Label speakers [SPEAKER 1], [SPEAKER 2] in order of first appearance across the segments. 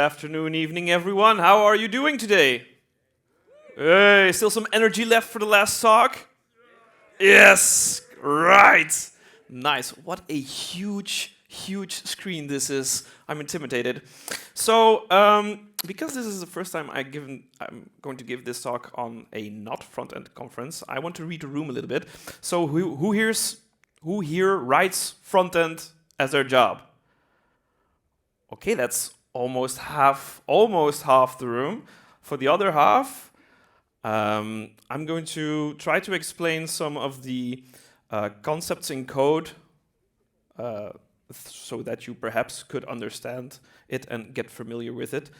[SPEAKER 1] afternoon, evening, everyone. How are you doing today? Hey, still some energy left for the last talk? Yes, right. Nice. What a huge screen this is. I'm intimidated. So, because this is the first time I'm going to give this talk on a not front-end conference, I want to read the room a little bit. So, who here writes front-end as their job? Okay, that's almost half the room. For the other half, I'm going to try to explain some of the concepts in code so that you perhaps could understand it and get familiar with it.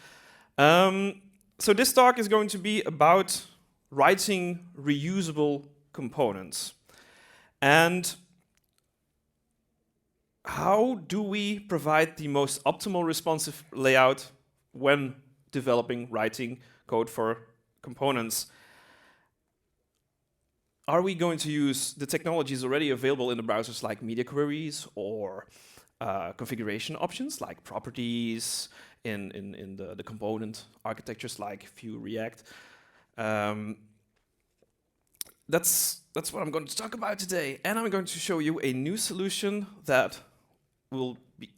[SPEAKER 1] So this talk is going to be about writing reusable components. And how do we provide the most optimal responsive layout when writing code for components? Are we going to use the technologies already available in the browsers like media queries or configuration options like properties in the component architectures like Vue, React? That's what I'm going to talk about today. And I'm going to show you a new solution that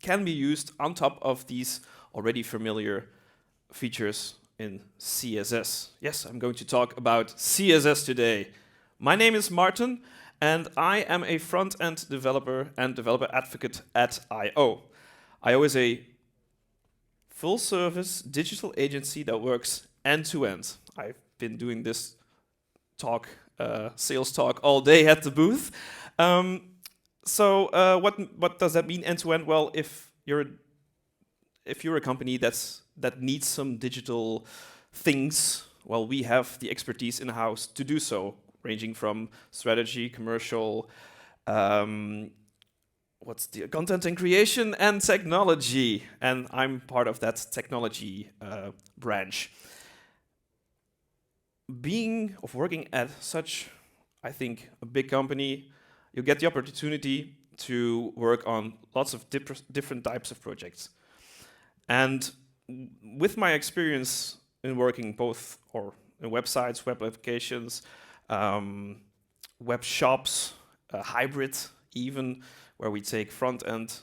[SPEAKER 1] can be used on top of these already familiar features in CSS. Yes, I'm going to talk about CSS today. My name is Maarten, and I am a front-end developer and developer advocate at I/O. I/O is a full-service digital agency that works end-to-end. I've been doing this sales talk all day at the booth. So what does that mean end-to-end? Well, if you're a company that needs some digital things, well, we have the expertise in-house to do so, ranging from strategy, commercial, content and creation, and technology. And I'm part of that technology branch. Working at such, I think, a big company, you get the opportunity to work on lots of different types of projects. And with my experience in working both in websites, web applications, web shops, hybrid even, where we take front end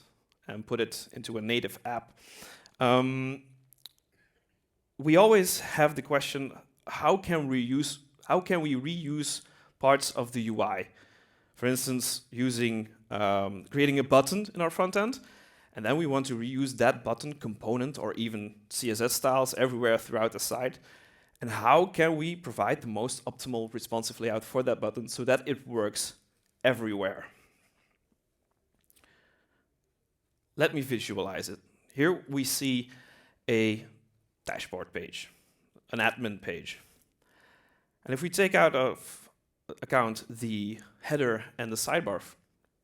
[SPEAKER 1] and put it into a native app, we always have the question, how can we reuse parts of the UI? For instance, creating a button in our front end, and then we want to reuse that button component or even CSS styles everywhere throughout the site. And how can we provide the most optimal responsive layout for that button so that it works everywhere? Let me visualize it. Here we see a dashboard page, an admin page. And if we take out of account the header and the sidebar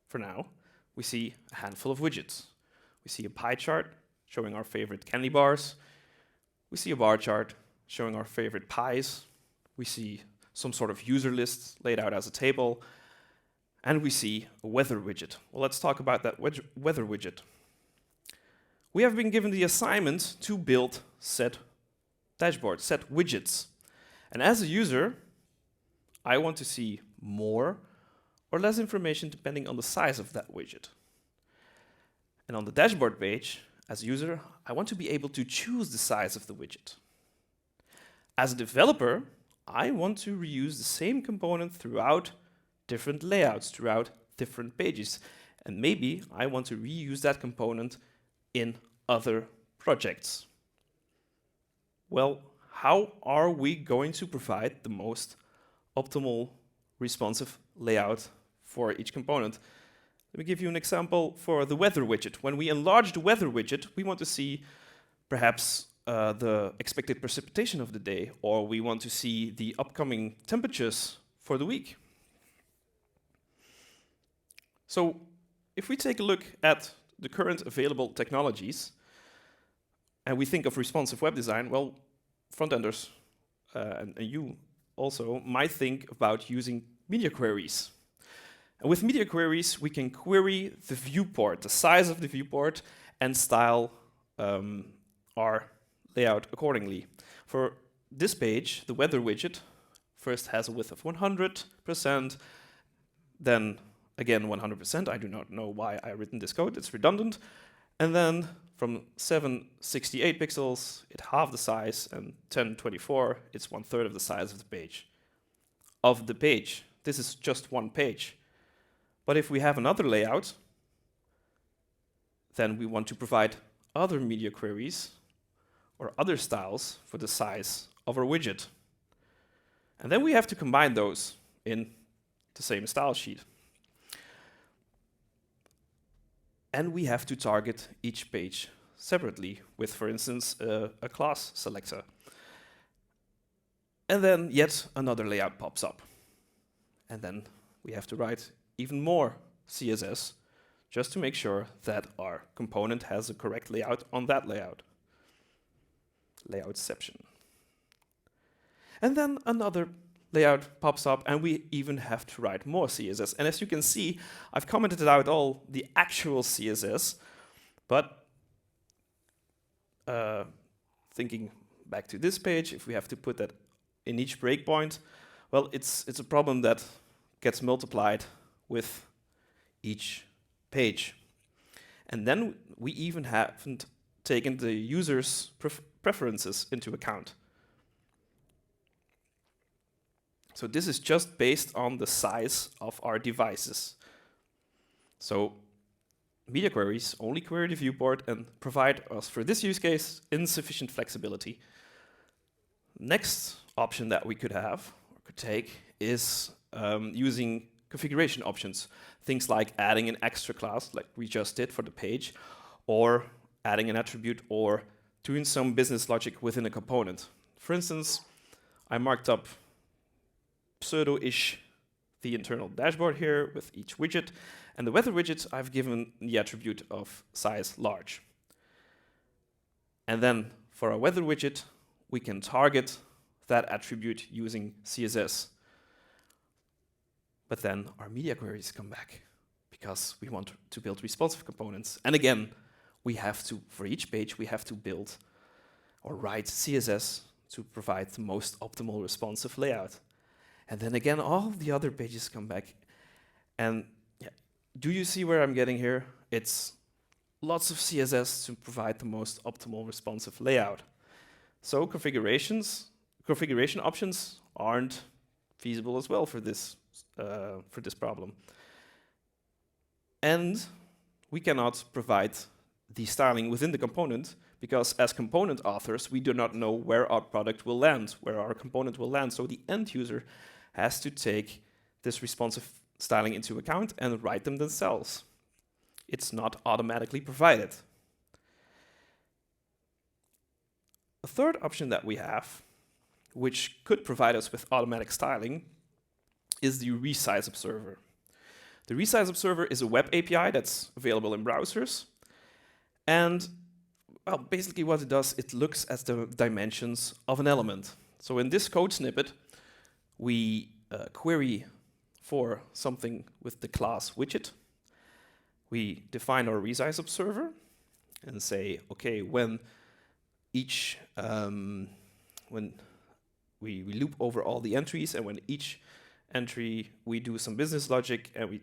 [SPEAKER 1] for now, we see a handful of widgets. We see a pie chart showing our favorite candy bars. We see a bar chart showing our favorite pies. We see some sort of user list laid out as a table. And we see a weather widget. Well, let's talk about that weather widget. We have been given the assignment to build set dashboards, set widgets. And as a user, I want to see more or less information depending on the size of that widget. And on the dashboard page, as a user, I want to be able to choose the size of the widget. As a developer, I want to reuse the same component throughout different layouts, throughout different pages. And maybe I want to reuse that component in other projects. Well, how are we going to provide the most optimal responsive layout for each component? Let me give you an example for the weather widget. When we enlarge the weather widget, we want to see perhaps the expected precipitation of the day, or we want to see the upcoming temperatures for the week. So if we take a look at the current available technologies, and we think of responsive web design, well, front-enders and you also might think about using media queries. And with media queries, we can query the viewport, the size of the viewport, and style our layout accordingly. For this page, the weather widget first has a width of 100%, then again 100%. I do not know why I written this code, it's redundant. And then from 768 pixels, it halved the size, and 1024, it's 1/3 of the size of the page. This is just one page. But if we have another layout, then we want to provide other media queries or other styles for the size of our widget. And then we have to combine those in the same style sheet. And we have to target each page separately with, for instance, a class selector. And then yet another layout pops up. And then we have to write even more CSS just to make sure that our component has the correct layout on that layout. Layoutception. And then another layout pops up, and we even have to write more CSS. And as you can see, I've commented out all the actual CSS, but thinking back to this page, if we have to put that in each breakpoint, well, it's a problem that gets multiplied with each page. And then we even haven't taken the user's preferences into account. So this is just based on the size of our devices. So media queries only query the viewport and provide us, for this use case, insufficient flexibility. Next option that we could have, or could take, is using configuration options. Things like adding an extra class, like we just did for the page, or adding an attribute, or doing some business logic within a component. For instance, I marked up pseudo-ish the internal dashboard here with each widget, and the weather widget I've given the attribute of size large. And then for our weather widget, we can target that attribute using CSS. But then our media queries come back because we want to build responsive components. And again, we have to, for each page, we have to build or write CSS to provide the most optimal responsive layout. And then again, all the other pages come back. And yeah, do you see where I'm getting here? It's lots of CSS to provide the most optimal responsive layout. So configuration options aren't feasible as well for this problem. And we cannot provide the styling within the component because as component authors, we do not know where our product will land, where our component will land. So the end user has to take this responsive styling into account and write them themselves. It's not automatically provided. A third option that we have, which could provide us with automatic styling, is the ResizeObserver. The ResizeObserver is a web API that's available in browsers. And well, basically what it does, it looks at the dimensions of an element. So in this code snippet, we query for something with the class widget. We define our ResizeObserver and say, okay, when we loop over all the entries, and when each entry we do some business logic, and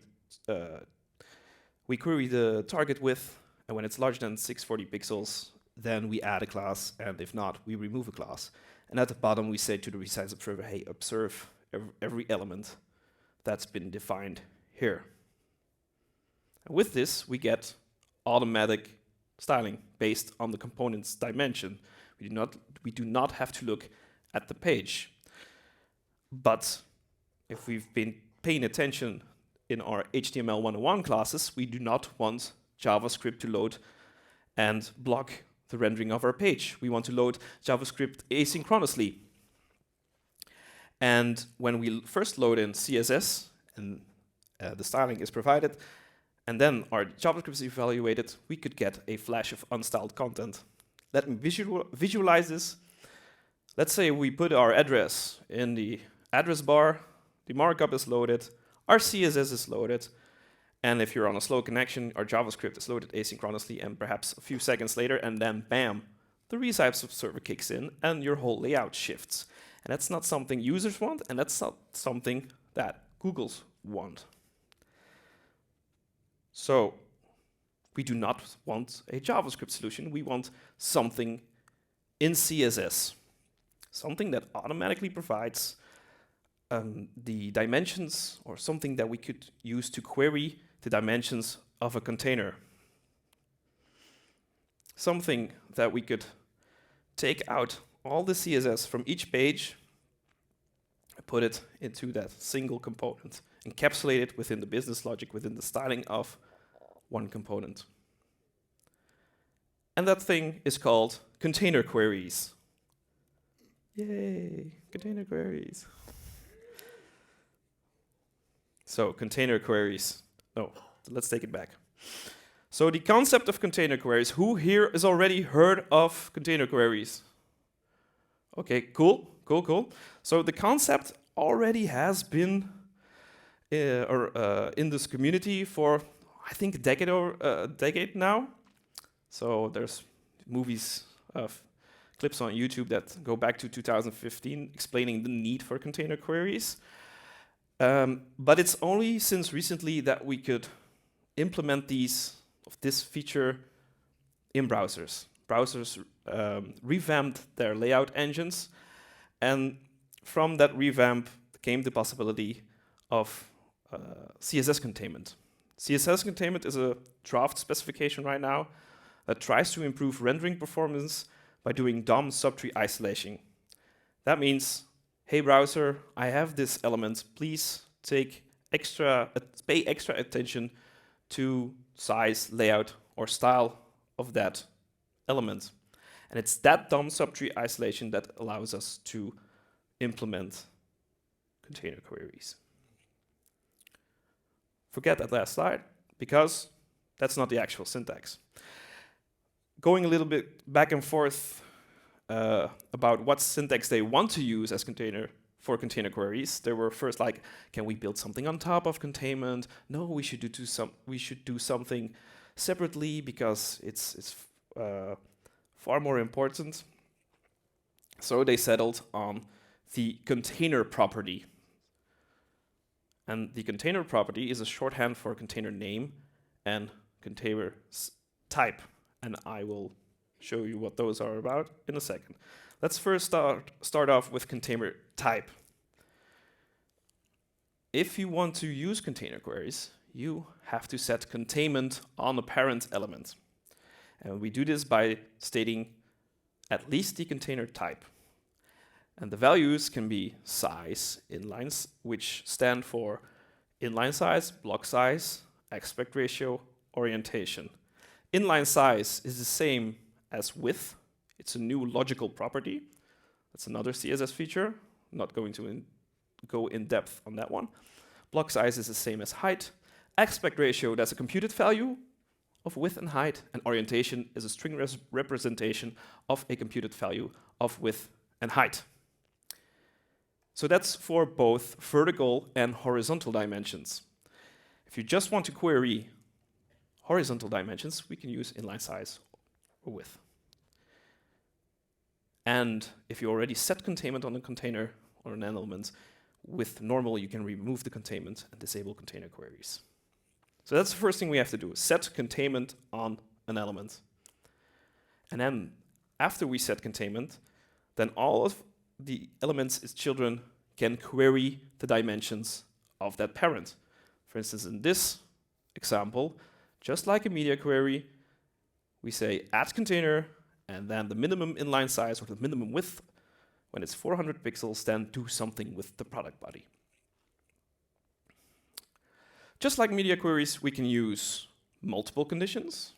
[SPEAKER 1] we query the target width, and when it's larger than 640 pixels, then we add a class, and if not, we remove a class. And at the bottom, we say to the ResizeObserver, hey, observe every element that's been defined here. And with this, we get automatic styling based on the component's dimension. We do not have to look at the page. But if we've been paying attention in our HTML 101 classes, we do not want JavaScript to load and block the rendering of our page. We want to load JavaScript asynchronously. And when we first load in CSS, and the styling is provided, and then our JavaScript is evaluated, we could get a flash of unstyled content. Let me visualize this. Let's say we put our address in the address bar, the markup is loaded, our CSS is loaded, and if you're on a slow connection, our JavaScript is loaded asynchronously, and perhaps a few seconds later, and then bam, the ResizeObserver kicks in and your whole layout shifts. And that's not something users want, and that's not something that Googles want. So we do not want a JavaScript solution. We want something in CSS, something that automatically provides the dimensions, or something that we could use to query the dimensions of a container. Something that we could take out all the CSS from each page, put it into that single component, encapsulate it within the business logic, within the styling of one component. And that thing is called container queries. Yay, container queries. So container queries. No, let's take it back. So the concept of container queries, who here has already heard of container queries? Okay, cool. So the concept already has been in this community for, I think, a decade now. So there's movies of clips on YouTube that go back to 2015 explaining the need for container queries. But it's only since recently that we could implement this feature in browsers. Browsers revamped their layout engines, and from that revamp came the possibility of CSS containment. CSS containment is a draft specification right now that tries to improve rendering performance by doing DOM subtree isolation. That means, hey browser, I have this element, please pay extra attention to size, layout, or style of that element. And it's that DOM subtree isolation that allows us to implement container queries. Forget that last slide, because that's not the actual syntax. Going a little bit back and forth about what syntax they want to use as for container queries. They were first like, can we build something on top of containment? No, we should do something separately because it's far more important. So they settled on the container property. And the container property is a shorthand for container name and container type. And I will show you what those are about in a second. Let's first start off with container type. If you want to use container queries, you have to set containment on a parent element. And we do this by stating at least the container type. And the values can be size, inlines, which stand for inline size, block size, aspect ratio, orientation. Inline size is the same as width. It's a new logical property. That's another CSS feature. I'm not going to go in depth on that one. Block size is the same as height. Aspect ratio, that's a computed value of width and height. And orientation is a string representation of a computed value of width and height. So that's for both vertical and horizontal dimensions. If you just want to query horizontal dimensions, we can use inline size or width. And if you already set containment on a container or an element, with normal you can remove the containment and disable container queries. So that's the first thing we have to do, set containment on an element. And then after we set containment, then all of the elements its children can query the dimensions of that parent. For instance, in this example, just like a media query, we say add container, and then the minimum inline size or the minimum width, when it's 400 pixels, then do something with the product body. Just like media queries, we can use multiple conditions.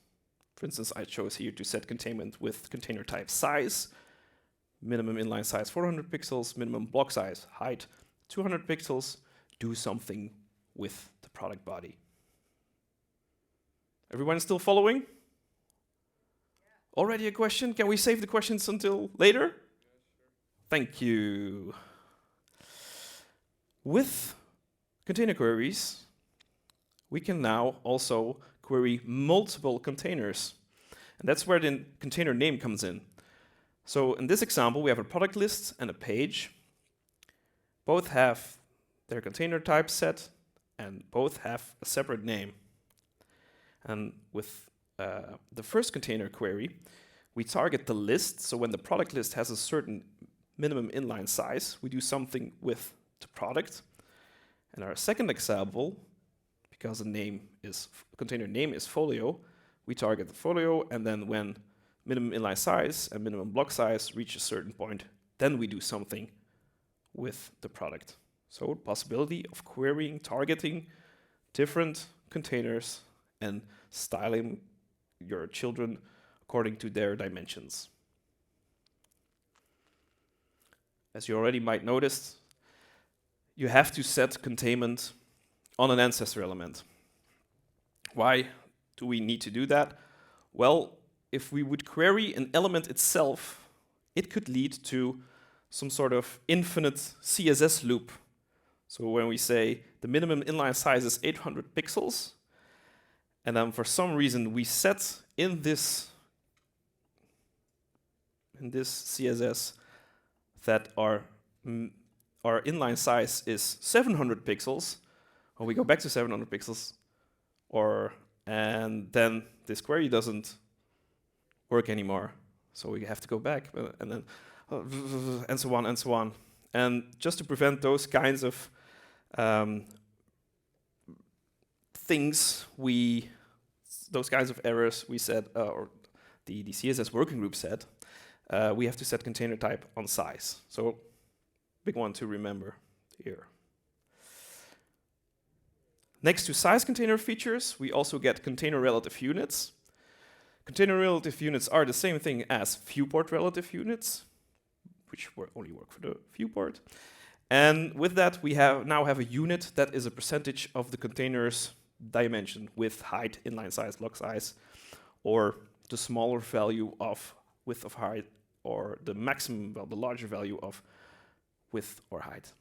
[SPEAKER 1] For instance, I chose here to set containment with container type size, minimum inline size 400 pixels, minimum block size, height 200 pixels, do something with the product body. Everyone still following? Yeah. Already a question? Can we save the questions until later? Yeah, sure. Thank you. With container queries, we can now also query multiple containers. And that's where the container name comes in. So in this example, we have a product list and a page. Both have their container type set, and both have a separate name. And with the first container query, we target the list. So when the product list has a certain minimum inline size, we do something with the product. And our second example, because the container name is folio, we target the folio, and then when minimum inline size and minimum block size reach a certain point, then we do something with the product. So possibility of querying, targeting different containers and styling your children according to their dimensions. As you already might notice, you have to set containment on an ancestor element. Why do we need to do that? Well, if we would query an element itself, it could lead to some sort of infinite CSS loop. So when we say the minimum inline size is 800 pixels, and then for some reason we set in this CSS that our inline size is 700 pixels, or we go back to 700 pixels, and then this query doesn't work anymore. So we have to go back, and then and so on and so on. And just to prevent those kinds of things, those kinds of errors, we said, or the CSS working group said, we have to set container type on size. So big one to remember here. Next to size container features, we also get container relative units. Container relative units are the same thing as viewport relative units, which only work for the viewport. And with that, we now have a unit that is a percentage of the container's dimension, width, height, inline size, block size, or the smaller value of width of height, or the maximum, well, the larger value of width or height.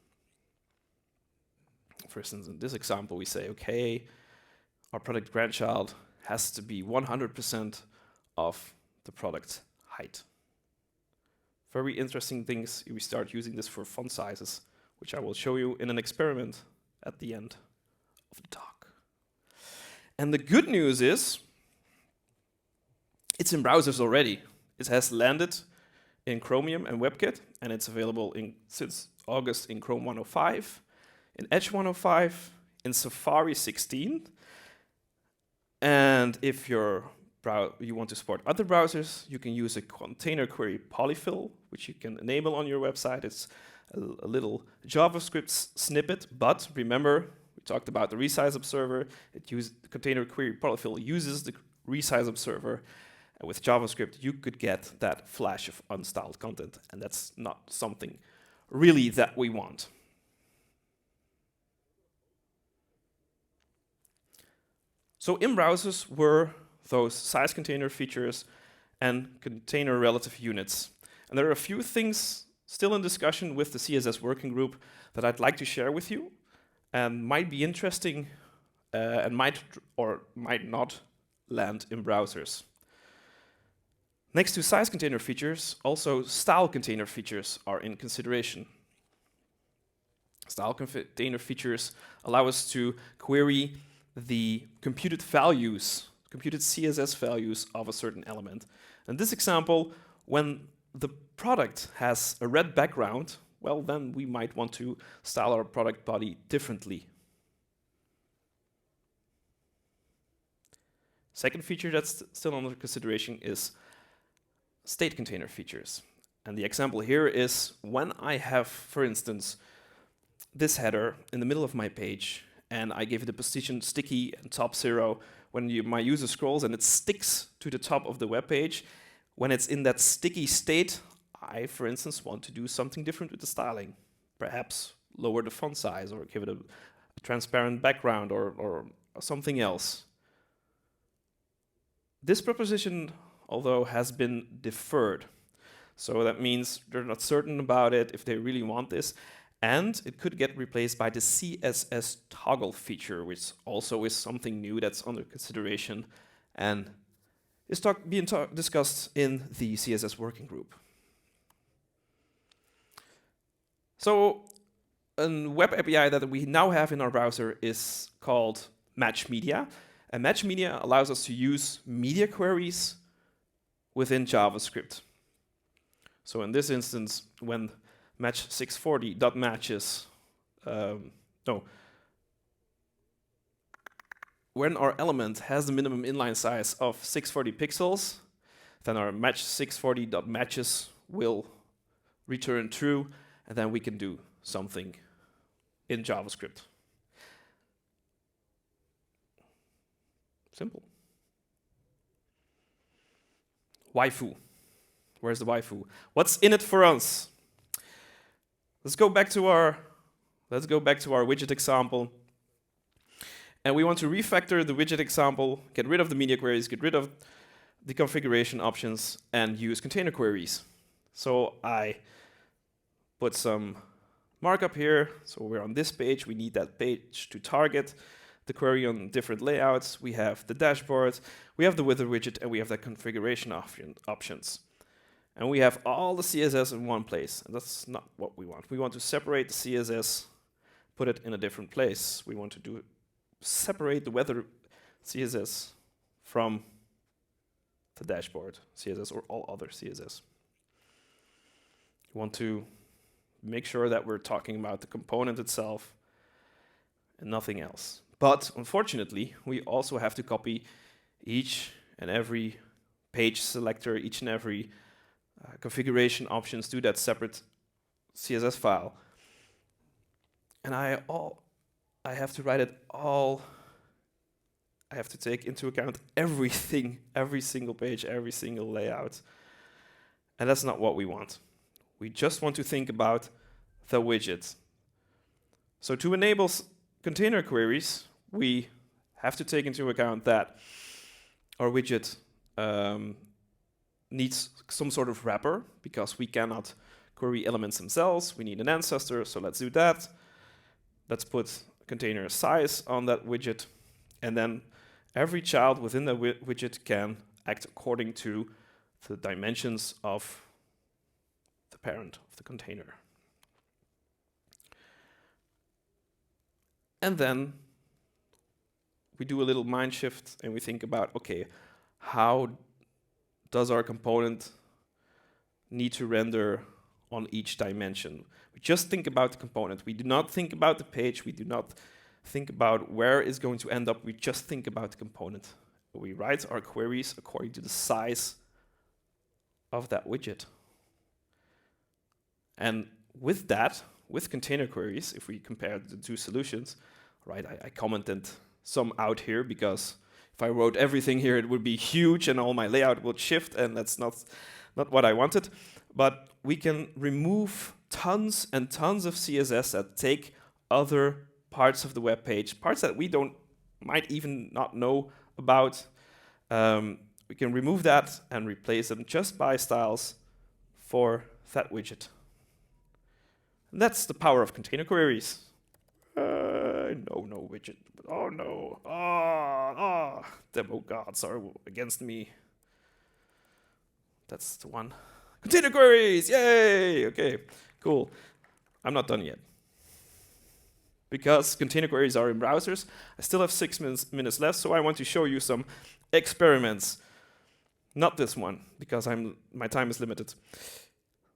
[SPEAKER 1] For instance, in this example, we say, okay, our product grandchild has to be 100% of the product height. Very interesting things. We start using this for font sizes, which I will show you in an experiment at the end of the talk. And the good news is, it's in browsers already. It has landed in Chromium and WebKit, and it's available since August in Chrome 105, in Edge 105, in Safari 16. And if you want to support other browsers, you can use a container query polyfill, which you can enable on your website. It's a little JavaScript snippet, but remember, we talked about the ResizeObserver. The container query polyfill uses the ResizeObserver. And with JavaScript, you could get that flash of unstyled content, and that's not something really that we want. So in browsers were those size container features and container relative units. And there are a few things still in discussion with the CSS working group that I'd like to share with you, and might be interesting and might or might not land in browsers. Next to size container features, also style container features are in consideration. Style container features allow us to query the computed CSS values of a certain element. In this example, when the product has a red background, well, then we might want to style our product body differently. Second feature that's still under consideration is state container features. And the example here is when I have, for instance, this header in the middle of my page, and I give it a position sticky and top 0. When my user scrolls and it sticks to the top of the web page, when it's in that sticky state, I, for instance, want to do something different with the styling. Perhaps lower the font size or give it a transparent background or something else. This proposition, although, has been deferred. So that means they're not certain about it if they really want this. And it could get replaced by the CSS toggle feature, which also is something new that's under consideration and is being discussed in the CSS working group. So a web API that we now have in our browser is called Match Media. And Match Media allows us to use media queries within JavaScript. So in this instance, when match640.matches, when our element has the minimum inline size of 640 pixels, then our match640.matches will return true, and then we can do something in JavaScript. Simple. Waifu. Where's the waifu? What's in it for us? Let's go back to our widget example. And we want to refactor the widget example, get rid of the media queries, get rid of the configuration options, and use container queries. So I put some markup here. So we're on this page. We need that page to target the query on different layouts. We have the dashboard, we have the wither widget, and we have the configuration options. And we have all the CSS in one place. And that's not what we want. We want to separate the CSS, put it in a different place. We want to separate the weather CSS from the dashboard CSS or all other CSS. We want to make sure that we're talking about the component itself and nothing else. But unfortunately, we also have to copy each and every page selector, each and every configuration options to that separate CSS file. And I have to write it all. I have to take into account everything, every single page, every single layout. And that's not what we want. We just want to think about the widget. So to enable container queries, we have to take into account that our widget needs some sort of wrapper, because we cannot query elements themselves. We need an ancestor, so let's do that. Let's put container size on that widget, and then every child within the widget can act according to the dimensions of the parent of the container. And then we do a little mind shift and we think about, okay, how does our component need to render on each dimension? We just think about the component. We do not think about the page. We do not think about where it's going to end up. We just think about the component. We write our queries according to the size of that widget. And with that, with container queries, if we compare the two solutions, right, I commented some out here because if I wrote everything here, it would be huge and all my layout would shift, and that's not what I wanted. But we can remove tons and tons of CSS that take other parts of the web page, parts that we might even not know about. We can remove that and replace them just by styles for that widget. And that's the power of container queries. No widget. Oh no. Demo gods are against me. That's the one. Container queries! Yay! Okay, cool. I'm not done yet. Because container queries are in browsers, I still have 6 minutes left, so I want to show you some experiments. Not this one, because my time is limited.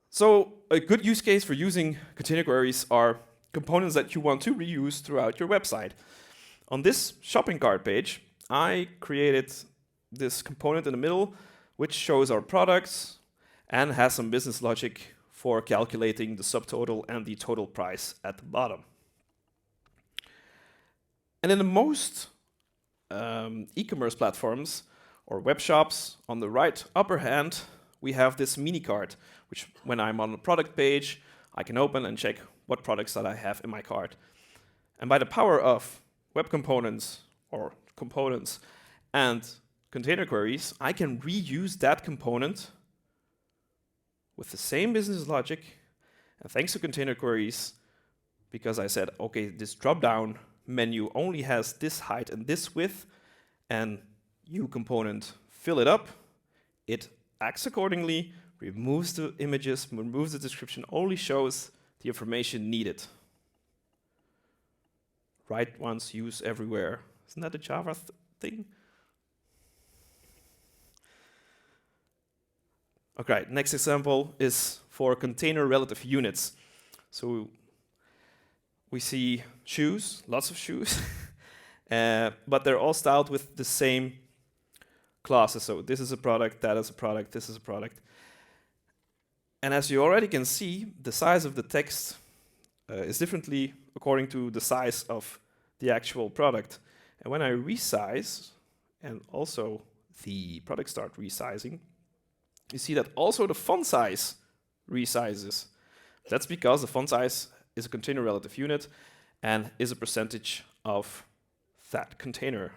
[SPEAKER 1] So a good use case for using container queries are components that you want to reuse throughout your website. On this shopping cart page, I created this component in the middle, which shows our products and has some business logic for calculating the subtotal and the total price at the bottom. And in the most e-commerce platforms or web shops, on the right upper hand, we have this mini cart, which when I'm on the product page, I can open and check what products that I have in my cart. And by the power of web components or components and container queries, I can reuse that component with the same business logic. And thanks to container queries, because I said, okay, this drop-down menu only has this height and this width, and you component fill it up, it acts accordingly, removes the images, removes the description, only shows the information needed. Write once, use everywhere. Isn't that a Java thing? Okay, next example is for container relative units. So we see shoes, lots of shoes, but they're all styled with the same classes. So this is a product, that is a product, this is a product. And as you already can see, the size of the text is differently according to the size of the actual product. And when I resize, and also the products start resizing, you see that also the font size resizes. That's because the font size is a container relative unit and is a percentage of that container.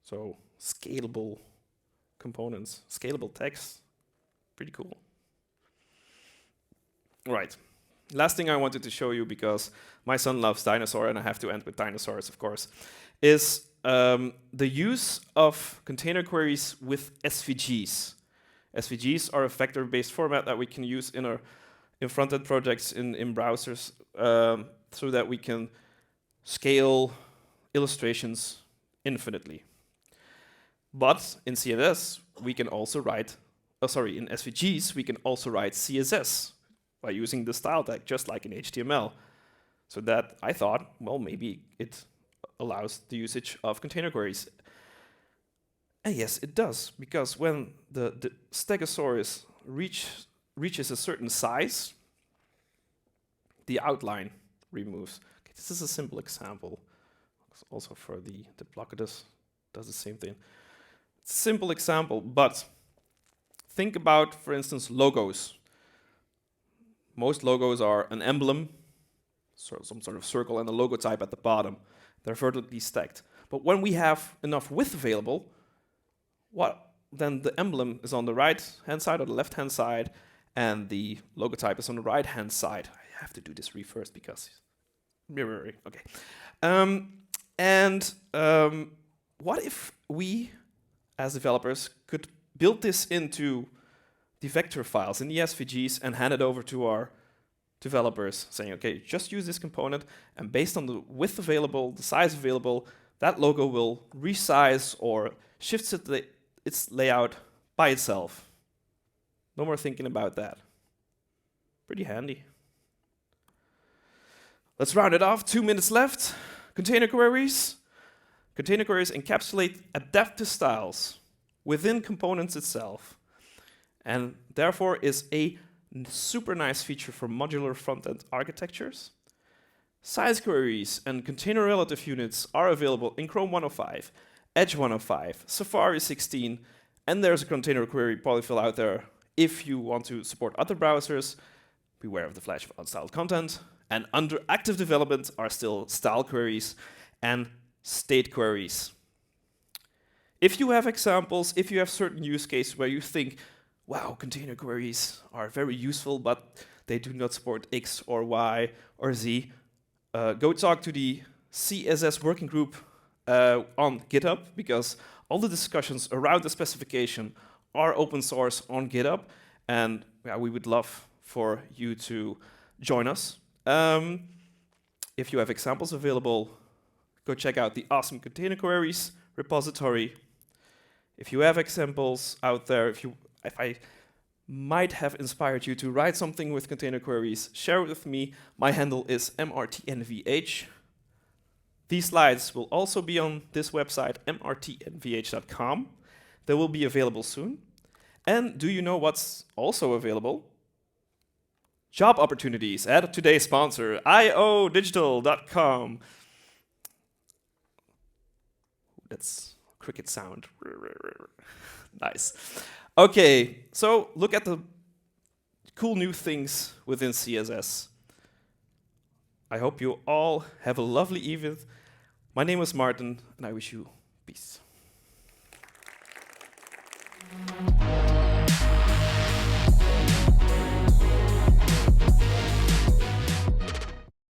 [SPEAKER 1] So scalable components, scalable text, pretty cool. Right, last thing I wanted to show you, because my son loves dinosaur and I have to end with dinosaurs, of course, is the use of container queries with SVGs. SVGs are a vector-based format that we can use in front-end projects in browsers, so that we can scale illustrations infinitely. But in CSS, we can also write, in SVGs, we can also write CSS by using the style tag, just like in HTML. So that I thought, well, maybe it allows the usage of container queries. And yes, it does, because when the Stegosaurus reaches a certain size, the outline removes. Okay, this is a simple example. Also for the Diplodocus does the same thing. Simple example, but think about, for instance, logos. Most logos are an emblem, so some sort of circle, and a logo type at the bottom. They're vertically stacked. But when we have enough width available, then the emblem is on the right-hand side or the left-hand side, and the logo type is on the right-hand side. I have to do this first because mirroring. Okay. What if we, as developers, could build this into the vector files in the SVGs and hand it over to our developers, saying, okay, just use this component, and based on the width available, the size available, that logo will resize or shift its layout by itself. No more thinking about that. Pretty handy. Let's round it off. 2 minutes left. Container queries. Container queries encapsulate adaptive styles within components itself, and therefore is a super nice feature for modular front-end architectures. Size queries and container relative units are available in Chrome 105, Edge 105, Safari 16, and there's a container query polyfill out there if you want to support other browsers. Beware of the flash of unstyled content. And under active development are still style queries and state queries. If you have examples, if you have certain use cases where you think, wow, container queries are very useful, but they do not support X or Y or Z, go talk to the CSS working group on GitHub, because all the discussions around the specification are open source on GitHub, and we would love for you to join us. If you have examples available, go check out the awesome container queries repository. If you have examples out there, if I might have inspired you to write something with container queries, share it with me. My handle is MRTNVH. These slides will also be on this website, mrtnvh.com. They will be available soon. And do you know what's also available? Job opportunities at today's sponsor, iodigital.com. That's cricket sound. Nice. Okay, so look at the cool new things within CSS. I hope you all have a lovely evening. My name is Maarten, and I wish you peace.